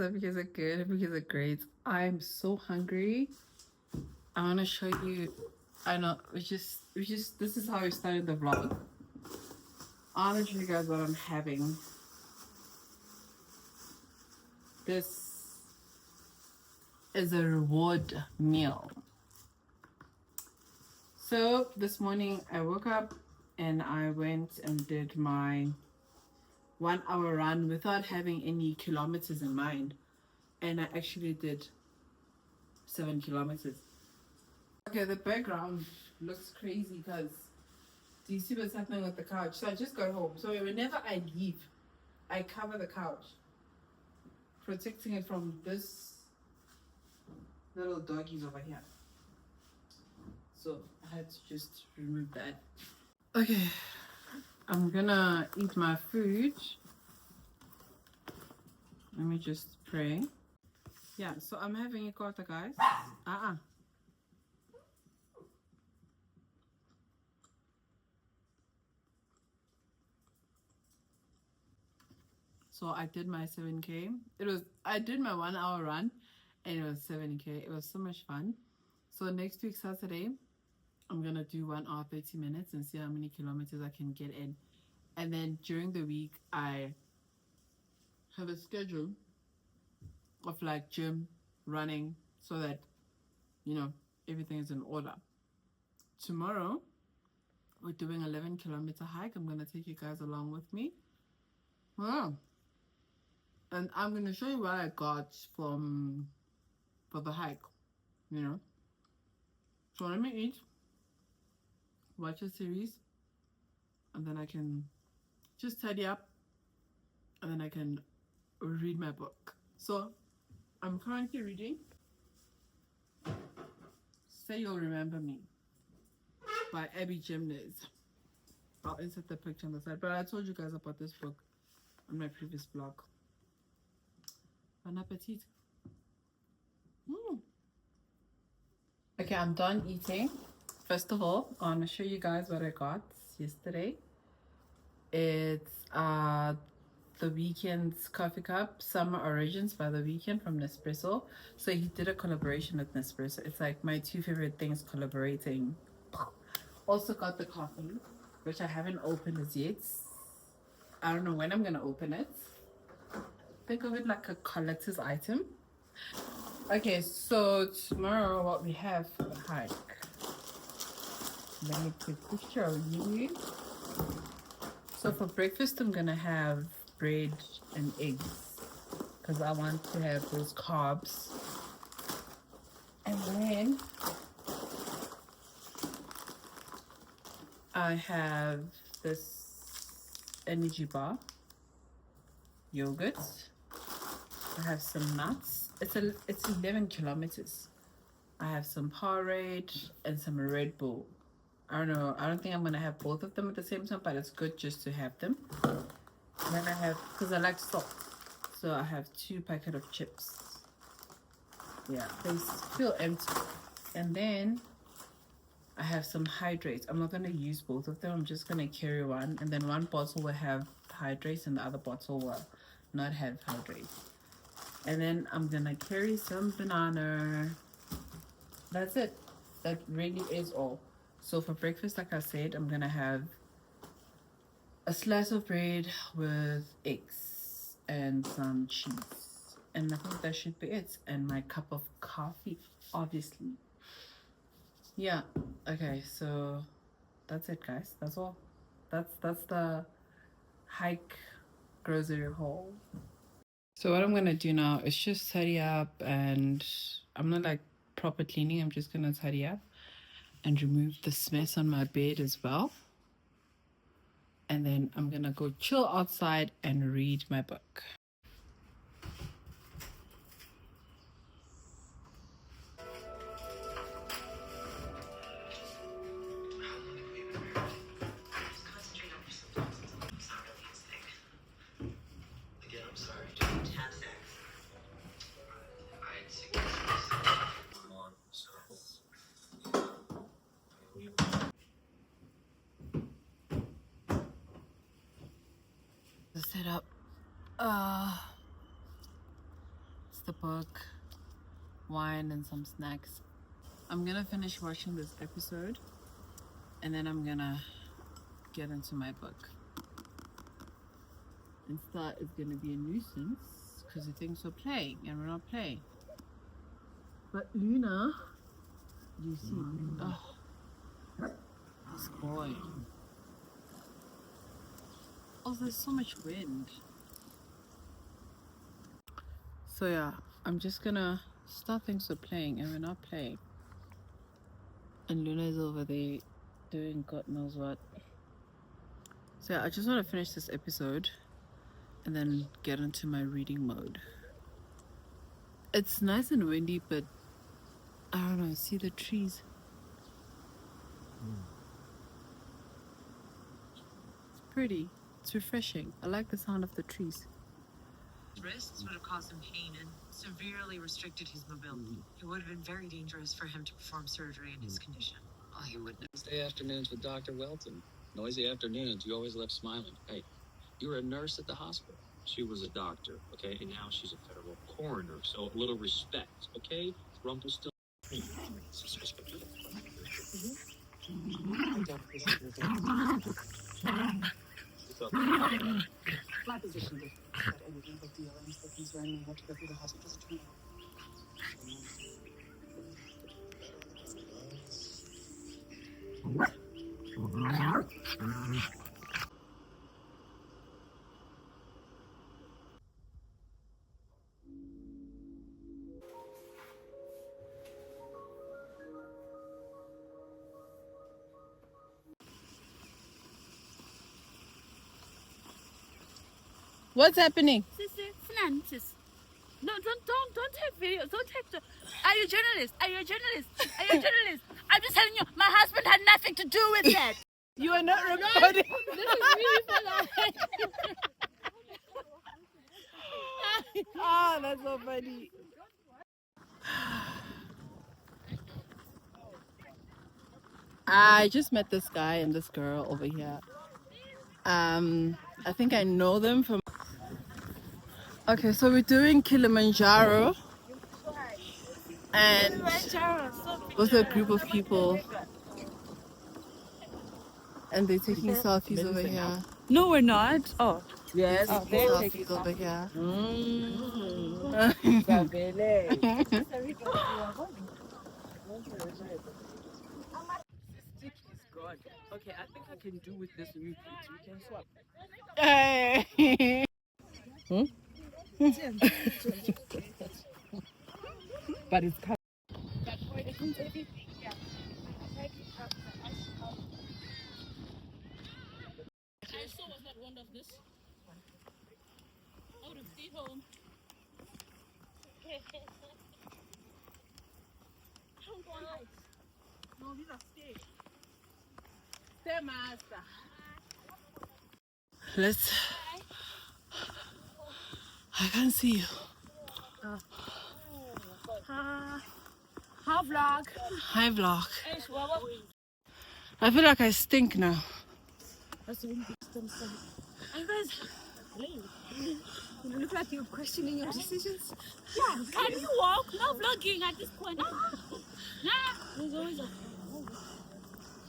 Hope you guys are good. Hope you guys are great. I'm so hungry. I want to show you. I know this is how we started the vlog. I want to show you guys what I'm having. This is a reward meal. So this morning I woke up and I went and did my 1 hour run without having any kilometers in mind, and I actually did 7 kilometers. Okay, the background looks crazy because do you see what's happening with the couch? So I just got home. So whenever I leave, I cover the couch, protecting it from this little doggies over here. So I had to just remove that. Okay, I'm gonna eat my food. Let me just pray. Yeah, so I'm having a quarter, guys. So I did my 7K. I did my 1 hour run and it was 7K. It was so much fun. So next week, Saturday, I'm going to do 1 hour, 30 minutes and see how many kilometers I can get in. And then during the week, I have a schedule of like gym, running, so that, you know, everything is in order. Tomorrow, we're doing 11-kilometer hike. I'm going to take you guys along with me. Wow. And I'm going to show you what I got for the hike, you know. So let me eat, watch a series, and then I can just tidy up, and then I can read my book. So I'm currently reading Say You'll Remember Me by Abby Jimenez. I'll insert the picture on the side, but I told you guys about this book on my previous blog. Bon appetit. Okay, I'm done eating. First of all, I want to show you guys what I got yesterday. It's The Weeknd's coffee cup, Summer Origins by The Weeknd from Nespresso. So he did a collaboration with Nespresso. It's like my two favorite things collaborating. Also got the coffee, which I haven't opened as yet. I don't know when I'm gonna open it. Think of it like a collector's item. Okay, so tomorrow what we have for the hike. Let me take a picture of you. So for breakfast, I'm gonna have bread and eggs because I want to have those carbs. And then I have this energy bar, yogurt. I have some nuts. It's 11 kilometers. I have some Powerade and some Red Bull. I don't know. I don't think I'm gonna have both of them at the same time, but it's good just to have them. And then I have, because I like salt, so I have 2 packets of chips. Yeah, they feel empty. And then I have some hydrates. I'm not gonna use both of them. I'm just gonna carry one, and then one bottle will have hydrates, and the other bottle will not have hydrates. And then I'm gonna carry some banana. That's it. That really is all. So for breakfast, like I said, I'm gonna have a slice of bread with eggs and some cheese. And I think that should be it. And my cup of coffee, obviously. Yeah. Okay, so that's it, guys. That's all. That's the hike grocery haul. So what I'm gonna do now is just tidy up, and I'm not like proper cleaning. I'm just gonna tidy up and remove this mess on my bed as well. And then I'm gonna go chill outside and read my book. The setup. book, wine, and some snacks. I'm gonna finish watching this episode and then I'm gonna get into my book. Insta is gonna be a nuisance because he thinks we're playing and we're not playing. But Luna, you see, oh, this boy. Oh, there's so much wind. So yeah, I'm just gonna start things we're playing and we're not playing. And Luna is over there doing God knows what. So yeah, I just want to finish this episode and then get into my reading mode. It's nice and windy, but I don't know, see the trees. It's pretty, it's refreshing. I like the sound of the trees. Wrists would have caused him pain and severely restricted his mobility. It would have been very dangerous for him to perform surgery in his condition. Oh, he would Wednesday afternoons with Dr. Welton. Noisy afternoons. You always left smiling. Hey, you were a nurse at the hospital. She was a doctor, okay? And now she's a federal coroner. So a little respect, okay? Rumpelstiltskin. My position is that anything but DLMs that he's running have to go through the hospital's attorney. What's happening? Sis. No, don't take videos. Don't take the. Are you a journalist? Are you a journalist? Are you a journalist? I'm just telling you, my husband had nothing to do with that. You are not recording. This is really funny. Ah, that's so funny. I just met this guy and this girl over here. I think I know them from. Okay, so we're doing Kilimanjaro and with a group of people, and they're taking selfies over here. No, we're not. Oh. Yes, they're selfies over here. Okay, I think I can do with this repeat. We can swap. Hey. But it's coming. I saw was not one of this. I would have stayed home. No, these are stairs. Stairmaster. Let's. I can't see you. Hi, vlog. Hi, vlog. I feel like I stink now. And guys, you look like you're questioning your decisions. Yeah, can you walk? No vlogging at this point. Nah, there's always a.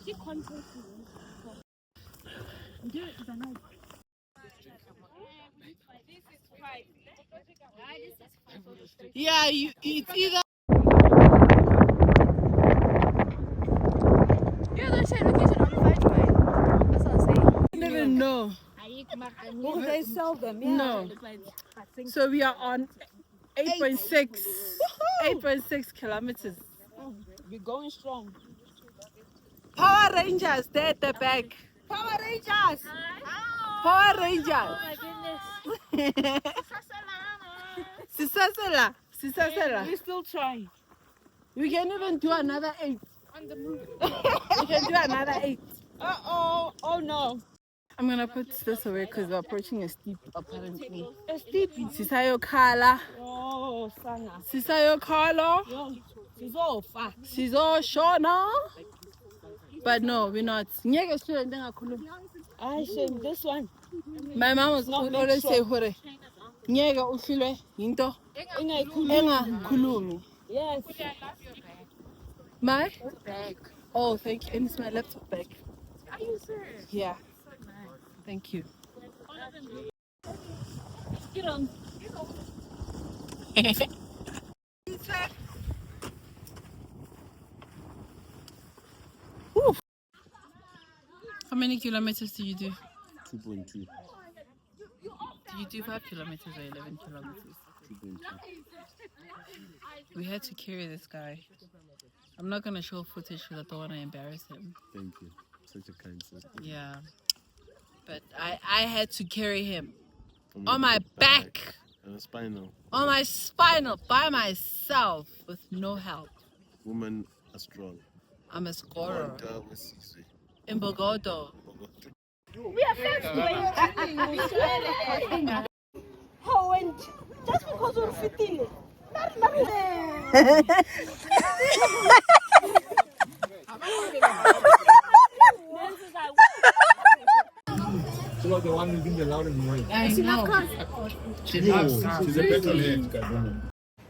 Keep content. Do it because I know. Yeah, it's either. You're going to say location on the right. That's what I'm saying. I don't even know. Will they sell them? Yeah. No. So we are on 8.6 kilometers. We're going strong. Power Rangers, they're at the back. Power Rangers! Power Rangers. Oh my goodness. Sisasela. We're still trying. We can even do another 8. On the move. We can do another 8. Uh-oh. Oh no. I'm gonna put this away because we're approaching a steep apparently. A steep. Sisayo Kala. Oh, Sana. Sisayo Kala. Yo, she's all fat. Sizo Shona. But no, we're not. I said this one. My mom was Not always say next hore. Ngeke uhlulwe yinto engakhulumi. Yes. I love your bag. My? Your bag. Oh, thank you. And it's my laptop bag. Are you serious? Yeah, So nice. thank you. Get on. How many kilometers do you do? 2.2. Do you do 5 kilometers or 11 kilometers? 2.2. We had to carry this guy. I'm not gonna show footage because I don't want to embarrass him. Thank you. Such a kind sister. Yeah, but I had to carry him From on your my back, spinal. on my spinal, by myself, with no help. Women are strong. I'm a scorer. Wanda Wesizwe. In Bogodo. How went just because we're fitting.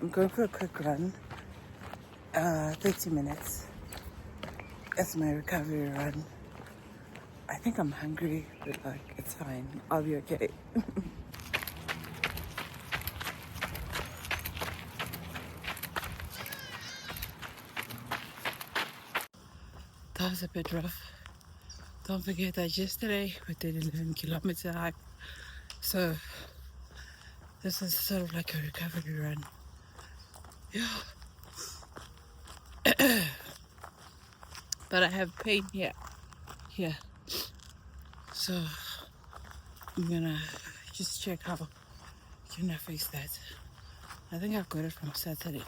I'm going for a quick run. 30 minutes. That's my recovery run. I think I'm hungry, but like, it's fine. I'll be okay. That was a bit rough. Don't forget that yesterday we did 11 kilometer hike. So this is sort of like a recovery run. Yeah. But I have pain here. Here. So I'm gonna just check how can I fix that. I think I've got it from Saturday.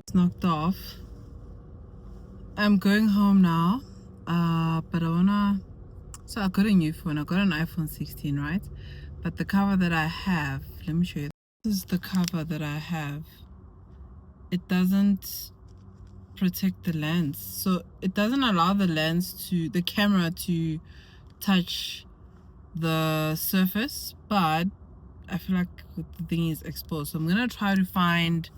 It's knocked off. I'm going home now, but so I got a new phone. I got an iPhone 16, right? But the cover that I have, let me show you. This is the cover that I have. It doesn't protect the lens, so it doesn't allow the camera to touch the surface, but I feel like the thing is exposed. So I'm gonna try to find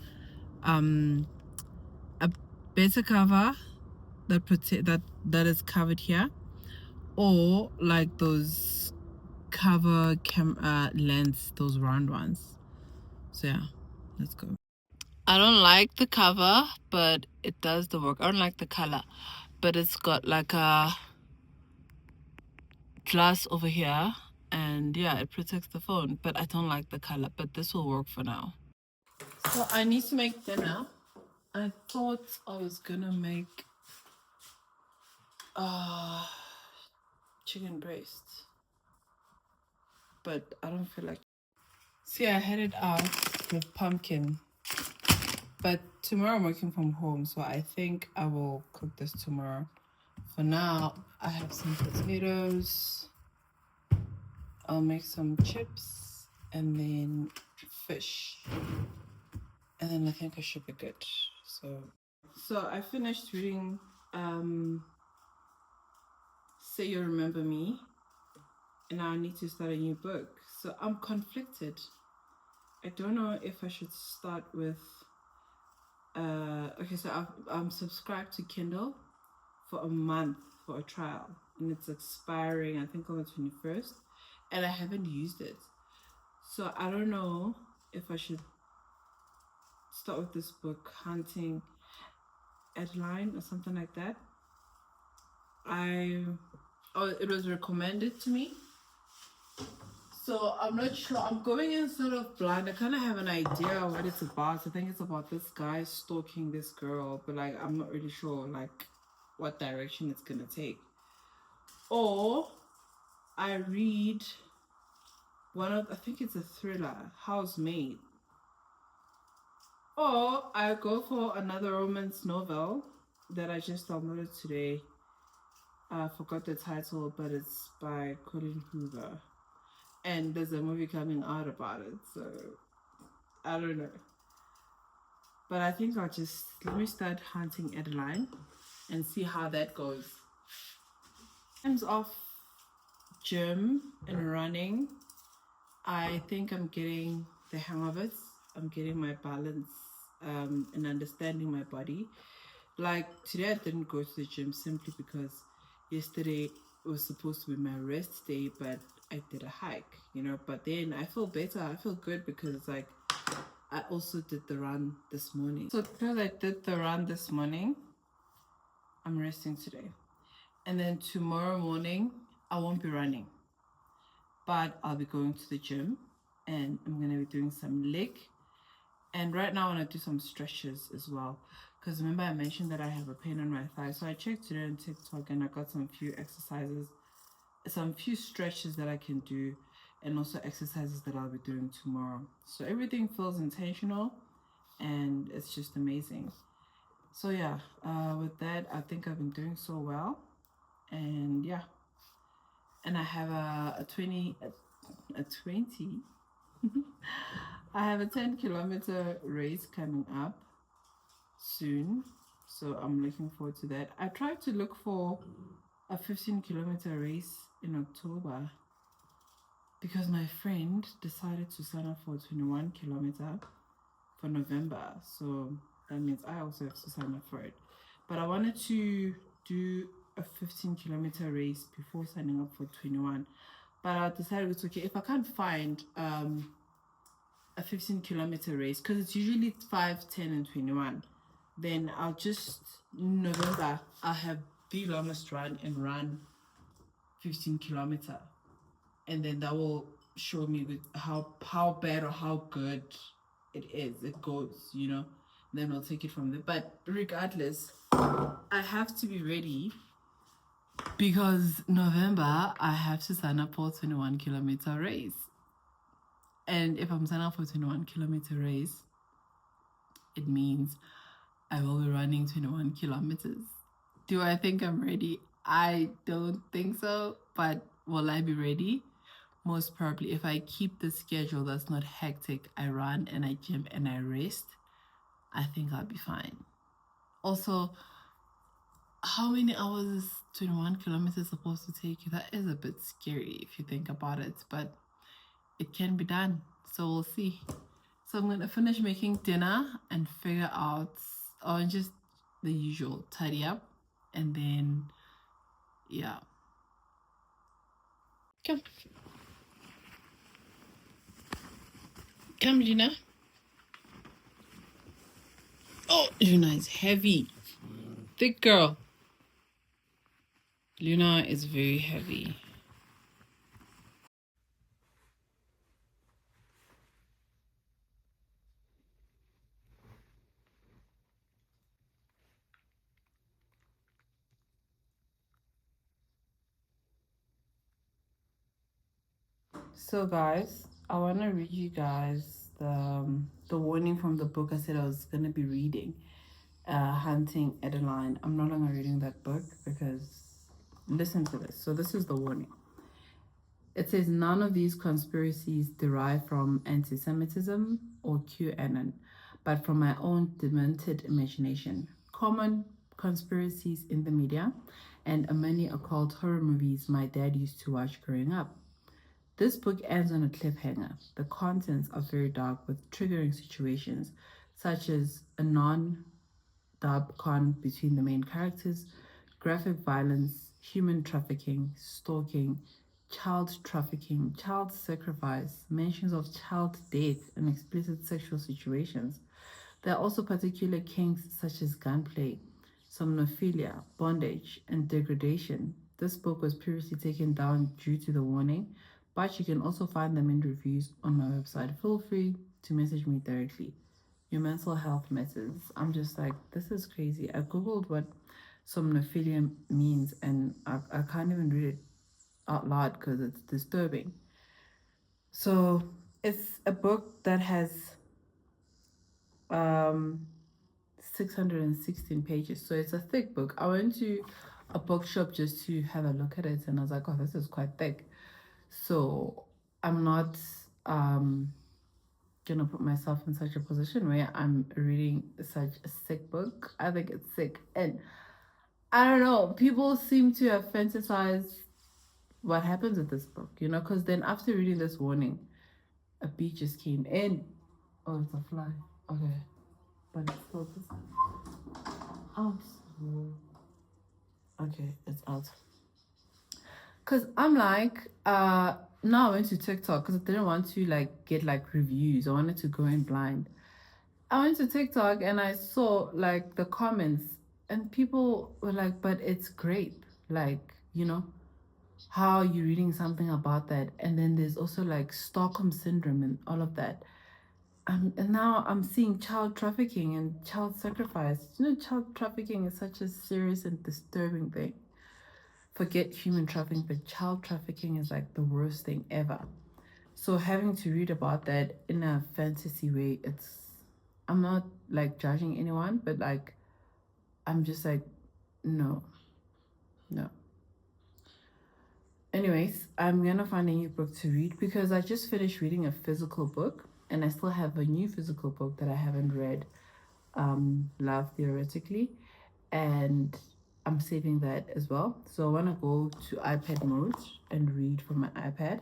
a better cover that is covered here, or like those cover lens, those round ones. So yeah, let's go. I don't like the cover, but it does the work. I don't like the color, but it's got like a glass over here, and yeah, it protects the phone, but I don't like the color, but this will work for now. So I need to make dinner. I thought I was gonna make chicken breast, but I don't feel like. See, I had it out with pumpkin, but tomorrow I'm working from home, so I think I will cook this tomorrow. For now, I have some potatoes. I'll make some chips and then fish, and then I think I should be good. So I finished reading Say You Remember Me, and now I need to start a new book. So I'm conflicted. I don't know if I should start with okay, so I'm subscribed to Kindle for a month for a trial, and it's expiring I think on the 21st, and I haven't used it. So I don't know if I should start with this book, Hunting Adeline or something like that. It was recommended to me, so I'm not sure. I'm going in sort of blind. I kind of have an idea what it's about. I think it's about this guy stalking this girl, but like I'm not really sure like what direction it's gonna take. Or I read I think it's a thriller, Housemaid. Or I go for another romance novel that I just downloaded today. I forgot the title, but it's by Colin Hoover. And there's a movie coming out about it, so I don't know. But I think let me start Hunting Adeline and see how that goes. In terms of gym and running, I think I'm getting the hang of it. I'm getting my balance and understanding my body. Like today I didn't go to the gym simply because yesterday it was supposed to be my rest day, but I did a hike, but then I feel better. I feel good because like I also did the run this morning. So because I did the run this morning, I'm resting today. And then tomorrow morning I won't be running, but I'll be going to the gym and I'm going to be doing some leg. And right now I want to do some stretches as well, because remember I mentioned that I have a pain on my thigh. So I checked today on TikTok and I got some few stretches that I can do, and also exercises that I'll be doing tomorrow. So everything feels intentional and it's just amazing. So yeah, with that I think I've been doing so well. And yeah, and I have a 20 I have a 10-kilometer race coming up soon, so I'm looking forward to that. I tried to look for a 15-kilometer race in October because my friend decided to sign up for a 21-kilometer for November, so that means I also have to sign up for it. But I wanted to do a 15-kilometer race before signing up for 21, but I decided it's okay if I can't find a 15-kilometer race, because it's usually 5, 10 and 21, then I'll just November I'll have the longest run and run 15-kilometer, and then that will show me with how bad or how good it goes, then I'll take it from there. But regardless, I have to be ready because November I have to sign up for a 21-kilometer race. And if I'm signing up for a 21-kilometer race, it means I will be running 21 kilometers. Do I think I'm ready? I don't think so, but will I be ready? Most probably. If I keep the schedule that's not hectic, I run and I gym and I rest, I think I'll be fine. Also, how many hours is 21 kilometers supposed to take you? That is a bit scary if you think about it, but it can be done. So we'll see. So I'm gonna finish making dinner and figure out, or just the usual tidy up, and then yeah. Come, come, Luna. Oh, Luna is heavy, thick girl. Luna is very heavy. So guys, I want to read you guys the warning from the book I said I was going to be reading, Hunting Adeline. I'm no longer reading that book because listen to this. So this is the warning. It says none of these conspiracies derive from anti-Semitism or QAnon, but from my own demented imagination. Common conspiracies in the media and many occult horror movies my dad used to watch growing up. This book ends on a cliffhanger. The contents are very dark with triggering situations such as a non-dub con between the main characters, graphic violence, human trafficking, stalking, child trafficking, child sacrifice, mentions of child death, and explicit sexual situations. There are also particular kinks such as gunplay, somnophilia, bondage, and degradation. This book was previously taken down due to the warning, but you can also find them in reviews on my website. Feel free to message me directly. Your mental health matters. I'm just like, this is crazy. I googled what somnophilia means and I can't even read it out loud because it's disturbing. So it's a book that has 616 pages, so it's a thick book. I went to a bookshop just to have a look at it and I was like, oh, this is quite thick. So I'm not gonna put myself in such a position where I'm reading such a sick book. I think it's sick, and I don't know, people seem to have fantasized what happens with this book, you know, because then after reading this warning, a bee just came in. Oh, it's a fly. Okay, but it's still this out. Okay, it's out. Cause I'm like, now I went to TikTok because I didn't want to like get like reviews. I wanted to go in blind. I went to TikTok and I saw like the comments and people were like, but it's grape. Like, you know, how are you reading something about that? And then there's also like Stockholm syndrome and all of that. And now I'm seeing child trafficking and child sacrifice. You know, child trafficking is such a serious and disturbing thing. Forget human trafficking, but child trafficking is like the worst thing ever. So having to read about that in a fantasy way, I'm not like judging anyone, but like I'm just like, no. Anyways, I'm gonna find a new book to read because I just finished reading a physical book and I still have a new physical book that I haven't read, Love Theoretically, and I'm saving that as well. So I wanna go to iPad mode and read from my iPad.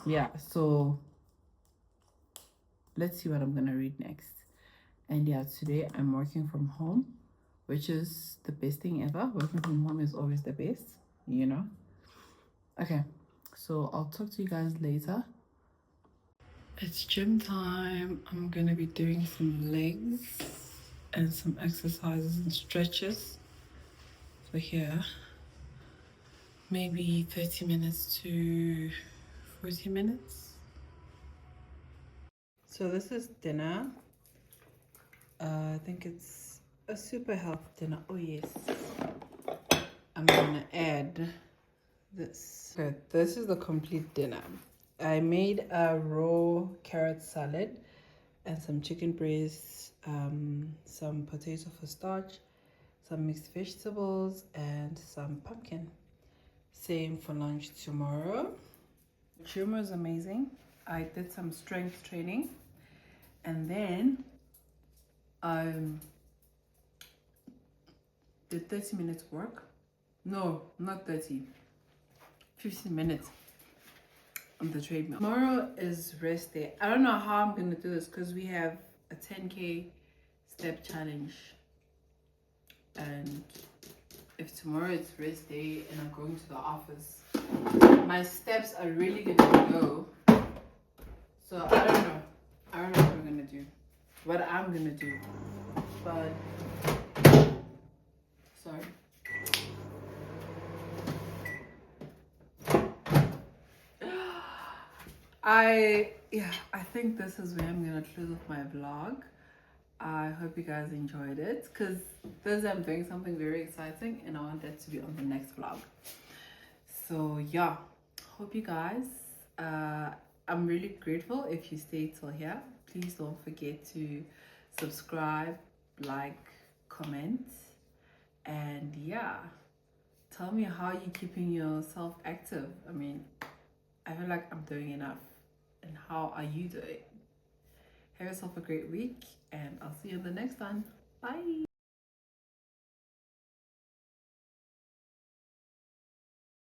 Yeah, so let's see what I'm gonna read next. And yeah, today I'm working from home, which is the best thing ever. Working from home is always the best, you know. Okay, so I'll talk to you guys later. It's gym time. I'm gonna be doing some legs and some exercises and stretches for here. Maybe 30 minutes to 40 minutes. So this is dinner. I think it's a super healthy dinner. Oh yes. I'm gonna add this. Okay, this is the complete dinner. I made a raw carrot salad and some chicken breasts, some potato for starch, some mixed vegetables, and some pumpkin. Same for lunch tomorrow. Gym was amazing. I did some strength training and then did 30 minutes work. No, not 30. 15 minutes. on the treadmill. Tomorrow is rest day. I don't know how I'm gonna do this because we have a 10k step challenge, and if tomorrow it's rest day and I'm going to the office, my steps are really gonna go. So I don't know what I'm gonna do, what I'm gonna do, but sorry. I think this is where I'm gonna close off my vlog. I hope you guys enjoyed it because this I'm doing something very exciting and I want that to be on the next vlog. So yeah, hope you guys, I'm really grateful if you stayed till here. Please don't forget to subscribe, like, comment, and yeah, tell me how you're keeping yourself active. I mean, I feel like I'm doing enough. And how are you doing? Have yourself a great week, and I'll see you in the next one. Bye.